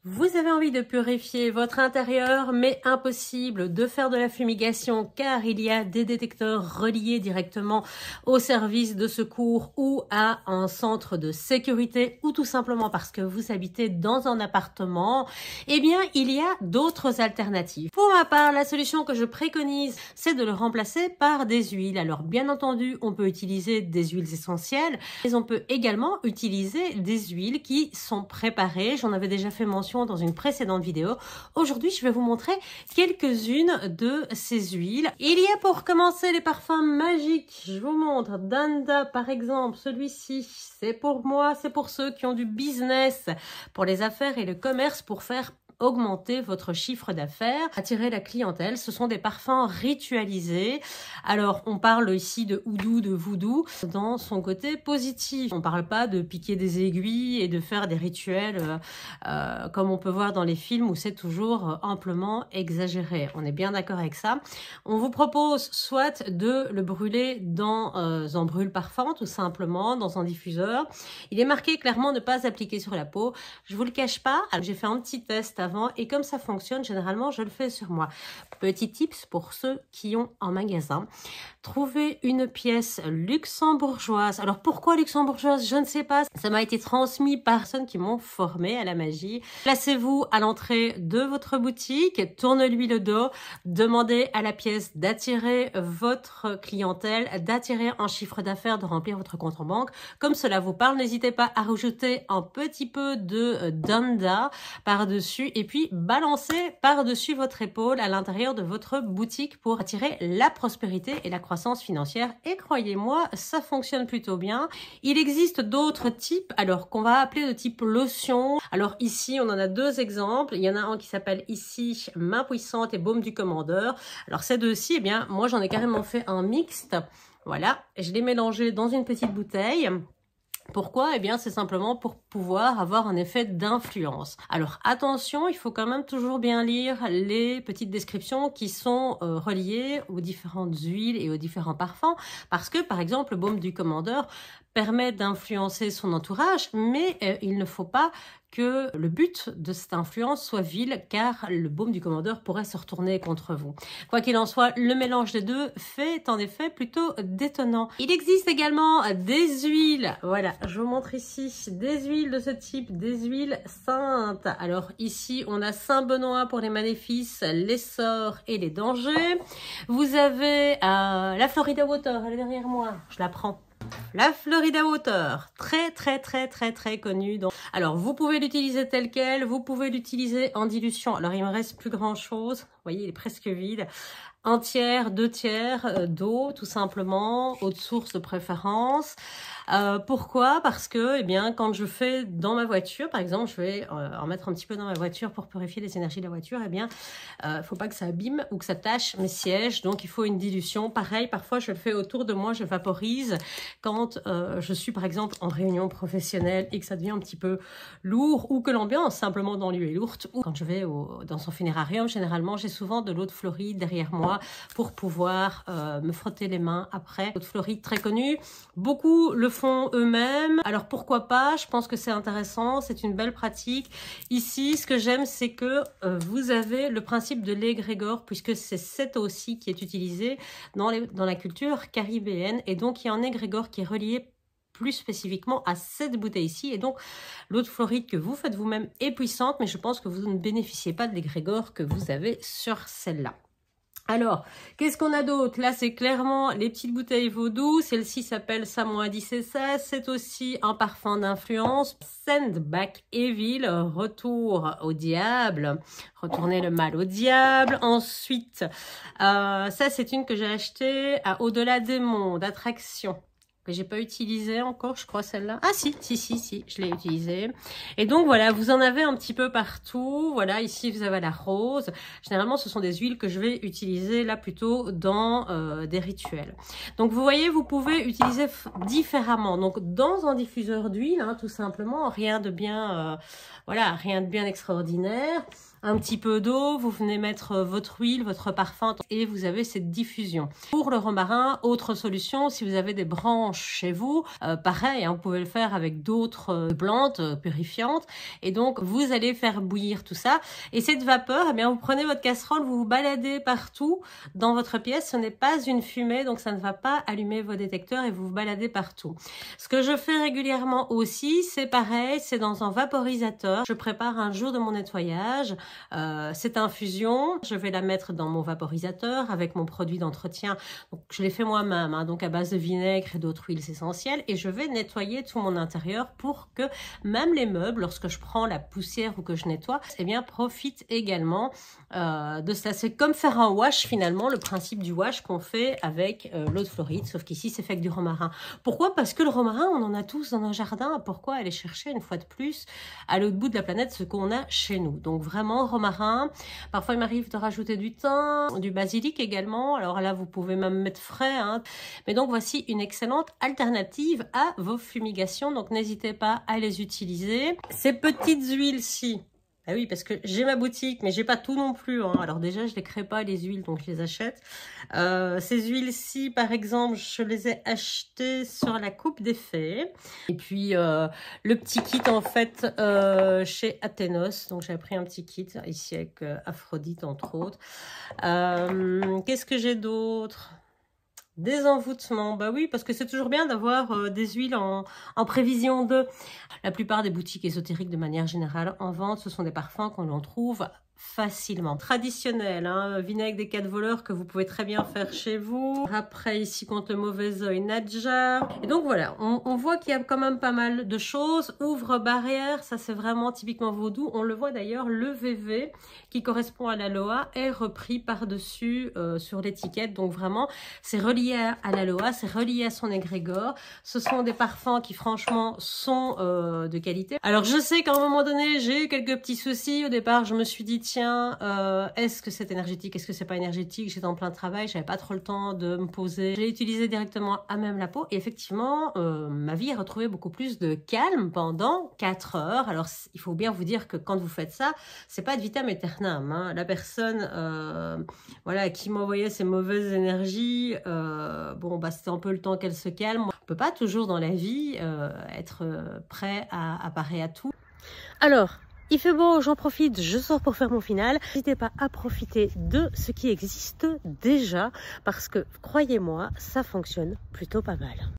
Vous avez envie de purifier votre intérieur, mais impossible de faire de la fumigation car il y a des détecteurs reliés directement au service de secours ou à un centre de sécurité ou tout simplement parce que vous habitez dans un appartement. Eh bien, il y a d'autres alternatives. Pour ma part, la solution que je préconise, c'est de le remplacer par des huiles. Alors, bien entendu, on peut utiliser des huiles essentielles, mais on peut également utiliser des huiles qui sont préparées. J'en avais déjà fait mention dans une précédente vidéo. Aujourd'hui, je vais vous montrer quelques-unes de ces huiles. Il y a pour commencer les parfums magiques. Je vous montre Danda par exemple, celui-ci. C'est pour moi, c'est pour ceux qui ont du business, pour les affaires et le commerce, pour faire augmenter votre chiffre d'affaires, attirer la clientèle. Ce sont des parfums ritualisés. Alors, on parle ici de oudou, de voodoo, dans son côté positif. On ne parle pas de piquer des aiguilles et de faire des rituels comme on peut voir dans les films où c'est toujours amplement exagéré. On est bien d'accord avec ça. On vous propose soit de le brûler dans un brûle-parfum, tout simplement, dans un diffuseur. Il est marqué clairement ne pas appliquer sur la peau. Je vous le cache pas, j'ai fait un petit test avant et comme ça fonctionne, généralement, je le fais sur moi. Petit tips pour ceux qui ont un magasin. Trouvez une pièce luxembourgeoise. Alors, pourquoi luxembourgeoise? Je ne sais pas. Ça m'a été transmis par personnes qui m'ont formé à la magie. Placez-vous à l'entrée de votre boutique, tournez-lui le dos, demandez à la pièce d'attirer votre clientèle, d'attirer un chiffre d'affaires, de remplir votre compte en banque. Comme cela vous parle, n'hésitez pas à rajouter un petit peu de Danda par-dessus et puis balancez par-dessus votre épaule à l'intérieur de votre boutique pour attirer la prospérité et la croissance financière. Et croyez-moi, ça fonctionne plutôt bien. Il existe d'autres types, alors qu'on va appeler de type lotion. Alors ici, on en a deux exemples. Il y en a un qui s'appelle ici Main Puissante et Baume du Commandeur. Alors ces deux-ci, eh bien, moi j'en ai carrément fait un mixte. Voilà, je l'ai mélangé dans une petite bouteille. Pourquoi? Eh bien, c'est simplement pour pouvoir avoir un effet d'influence. Alors, attention, il faut quand même toujours bien lire les petites descriptions qui sont reliées aux différentes huiles et aux différents parfums. Parce que, par exemple, le baume du commandeur permet d'influencer son entourage, mais il ne faut pas que le but de cette influence soit vil, car le baume du commandeur pourrait se retourner contre vous. Quoi qu'il en soit, le mélange des deux fait en effet plutôt détonnant. Il existe également des huiles, voilà, je vous montre ici des huiles de ce type, des huiles saintes. Alors ici, on a Saint-Benoît pour les maléfices, les sorts et les dangers. Vous avez la Florida Water, elle est derrière moi, je la prends. La Florida Water, très connue. Alors, vous pouvez l'utiliser telle quelle, vous pouvez l'utiliser en dilution. Alors, il me reste plus grand chose. Vous voyez, il est presque vide. 1/3, 2/3 d'eau, tout simplement, eau de source de préférence. Pourquoi? Parce que, eh bien, quand je fais dans ma voiture, par exemple, je vais en mettre un petit peu dans ma voiture pour purifier les énergies de la voiture, eh bien, faut pas que ça abîme ou que ça tâche mes sièges, donc il faut une dilution. Pareil, parfois, je le fais autour de moi, je vaporise quand je suis, par exemple, en réunion professionnelle et que ça devient un petit peu lourd ou que l'ambiance, simplement, dans le lieu est lourde. Ou quand je vais dans son funérarium, généralement, j'ai souvent de l'eau de Floride derrière moi pour pouvoir me frotter les mains après. L'eau de Floride, très connue. Beaucoup le font eux-mêmes. Alors pourquoi pas? Je pense que c'est intéressant, c'est une belle pratique. Ici, ce que j'aime, c'est que vous avez le principe de l'égrégore, puisque c'est cette eau aussi qui est utilisée dans la culture caribéenne. Et donc, il y a un égrégore qui est relié plus spécifiquement à cette bouteille-ci. Et donc, l'eau de Floride que vous faites vous-même est puissante, mais je pense que vous ne bénéficiez pas de l'égrégore que vous avez sur celle-là. Alors, qu'est-ce qu'on a d'autre? Là, c'est clairement les petites bouteilles vaudou. Celle-ci s'appelle Samoa 16. C'est aussi un parfum d'influence. Send back evil, retour au diable. Retourner le mal au diable. Ensuite, ça, c'est une que j'ai achetée à Au-delà des mondes, attraction. Que j'ai pas utilisé encore, je crois, celle-là. Ah si, je l'ai utilisée. Et donc voilà, vous en avez un petit peu partout. Voilà, ici vous avez la rose. Généralement, ce sont des huiles que je vais utiliser là plutôt dans des rituels. Donc vous voyez, vous pouvez utiliser différemment. Donc dans un diffuseur d'huile, hein, tout simplement, rien de bien, voilà, rien de bien extraordinaire. un petit peu d'eau, vous venez mettre votre huile, votre parfum et vous avez cette diffusion. Pour le romarin, autre solution, si vous avez des branches chez vous, pareil, hein, vous pouvez le faire avec d'autres plantes purifiantes et donc vous allez faire bouillir tout ça et cette vapeur, eh bien, vous prenez votre casserole, vous vous baladez partout dans votre pièce, ce n'est pas une fumée donc ça ne va pas allumer vos détecteurs et vous vous baladez partout. Ce que je fais régulièrement aussi, c'est pareil, c'est dans un vaporisateur. Je prépare un jour de mon nettoyage. Cette infusion, je vais la mettre dans mon vaporisateur avec mon produit d'entretien. Donc, je l'ai fait moi-même, hein, donc à base de vinaigre et d'autres huiles essentielles. Et je vais nettoyer tout mon intérieur pour que même les meubles, lorsque je prends la poussière ou que je nettoie, eh bien, profitent également de cela. C'est comme faire un wash finalement, le principe du wash qu'on fait avec l'eau de Floride, sauf qu'ici c'est fait avec du romarin. Pourquoi? Parce que le romarin, on en a tous dans nos jardins. Pourquoi aller chercher une fois de plus à l'autre bout de la planète ce qu'on a chez nous? Donc vraiment romarin. Parfois il m'arrive de rajouter du thym, du basilic également. Alors là vous pouvez même mettre frais, hein. Mais donc voici une excellente alternative à vos fumigations. Donc n'hésitez pas à les utiliser. Ces petites huiles-ci. Ah oui, parce que j'ai ma boutique, mais j'ai pas tout non plus, hein. Alors déjà, je les crée pas, les huiles, donc je les achète. Ces huiles-ci, par exemple, je les ai achetées sur la Coupe des Fées. Et puis, le petit kit, en fait, chez Athénos. Donc, j'ai pris un petit kit ici avec Aphrodite, entre autres. Qu'est-ce que j'ai d'autre ? Des envoûtements, bah oui, parce que c'est toujours bien d'avoir des huiles en prévision de... La plupart des boutiques ésotériques, de manière générale, en vente, ce sont des parfums qu'on en trouve facilement. Traditionnel, hein, vinaigre des 4 voleurs que vous pouvez très bien faire chez vous. Après, ici, contre le mauvais œil, Nadja. Et donc voilà, on voit qu'il y a quand même pas mal de choses. Ouvre barrière, ça c'est vraiment typiquement vaudou. On le voit d'ailleurs, le VV qui correspond à l'aloe est repris par-dessus sur l'étiquette. Donc vraiment, c'est relié à l'aloe, c'est relié à son égrégore. Ce sont des parfums qui franchement sont de qualité. Alors je sais qu'à un moment donné, j'ai eu quelques petits soucis. Au départ, je me suis dit, tiens, est-ce que c'est énergétique, est-ce que c'est pas énergétique? J'étais en plein travail, j'avais pas trop le temps de me poser. Je l'ai utilisé directement à même la peau et effectivement, ma vie a retrouvé beaucoup plus de calme pendant 4 heures. Alors, il faut bien vous dire que quand vous faites ça, c'est pas de vitam aeternam, hein. La personne voilà, qui m'envoyait ces mauvaises énergies, bon, bah, c'était un peu le temps qu'elle se calme. On peut pas toujours dans la vie être prêt à parer à tout. Alors, il fait beau, j'en profite, je sors pour faire mon final. N'hésitez pas à profiter de ce qui existe déjà parce que, croyez-moi, ça fonctionne plutôt pas mal.